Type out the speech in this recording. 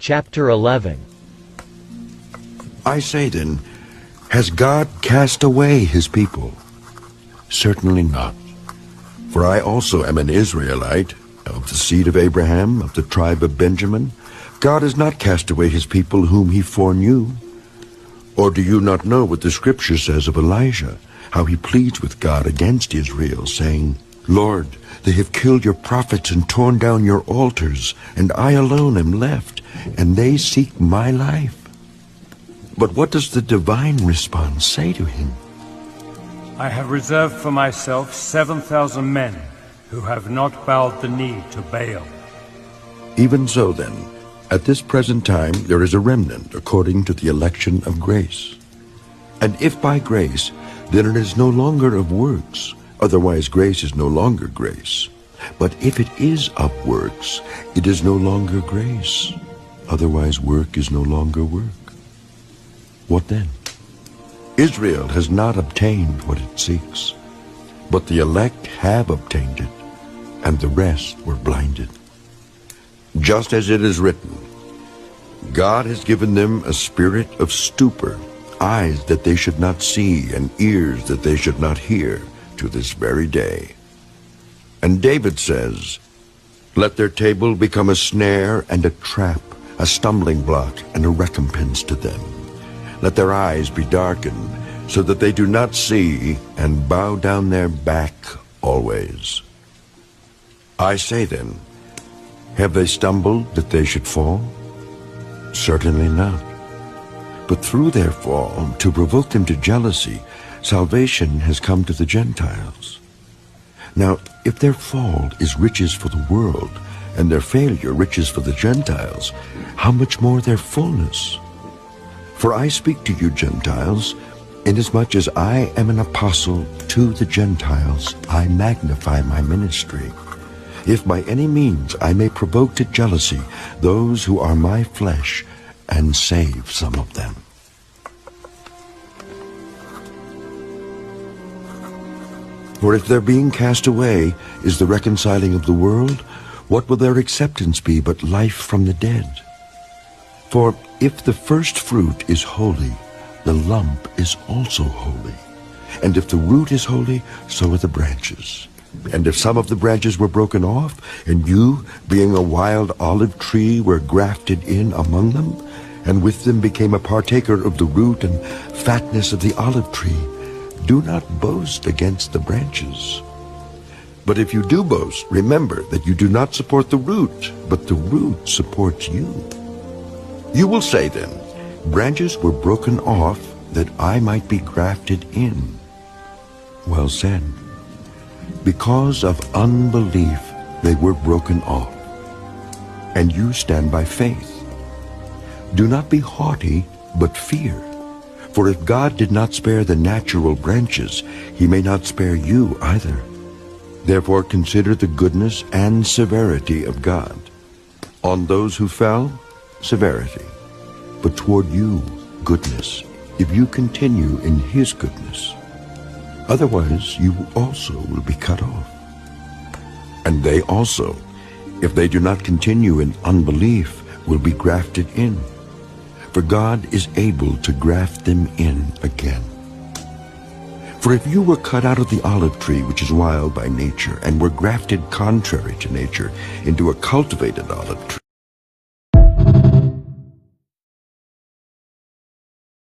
Chapter 11. I say then, has God cast away his people? Certainly not. For I also am an Israelite, of the seed of Abraham, of the tribe of Benjamin. God has not cast away his people whom he foreknew. Or do you not know what the Scripture says of Elijah, how he pleads with God against Israel, saying, Lord, they have killed your prophets and torn down your altars, and I alone am left, and they seek my life. But what does the divine response say to him? I have reserved for myself 7,000 men who have not bowed the knee to Baal. Even so then, at this present time there is a remnant according to the election of grace. And if by grace, then it is no longer of works, otherwise grace is no longer grace. But if it is of works, it is no longer grace, otherwise work is no longer work. What then? Israel has not obtained what it seeks, but the elect have obtained it, and the rest were blinded. Just as it is written, God has given them a spirit of stupor, eyes that they should not see, and ears that they should not hear, to this very day. And David says, let their table become a snare and a trap, a stumbling block and a recompense to them. Let their eyes be darkened, so that they do not see, and bow down their back always. I say then, have they stumbled that they should fall? Certainly not. But through their fall, to provoke them to jealousy, salvation has come to the Gentiles. Now, if their fall is riches for the world, and their failure riches for the Gentiles, how much more their fullness? For I speak to you Gentiles, inasmuch as I am an apostle to the Gentiles, I magnify my ministry, if by any means I may provoke to jealousy those who are my flesh, and save some of them. For if their being cast away is the reconciling of the world, what will their acceptance be but life from the dead? For if the first fruit is holy, the lump is also holy. And if the root is holy, so are the branches. And if some of the branches were broken off, and you, being a wild olive tree, were grafted in among them, and with them became a partaker of the root and fatness of the olive tree, do not boast against the branches. But if you do boast, remember that you do not support the root, but the root supports you. You will say then, branches were broken off that I might be grafted in. Well said. Because of unbelief they were broken off, and you stand by faith. Do not be haughty, but fear. For if God did not spare the natural branches, he may not spare you either. Therefore consider the goodness and severity of God. On those who fell, severity, but toward you, goodness, if you continue in his goodness. Otherwise you also will be cut off. And they also, if they do not continue in unbelief, will be grafted in. For God is able to graft them in again. For if you were cut out of the olive tree, which is wild by nature, and were grafted contrary to nature into a cultivated olive tree,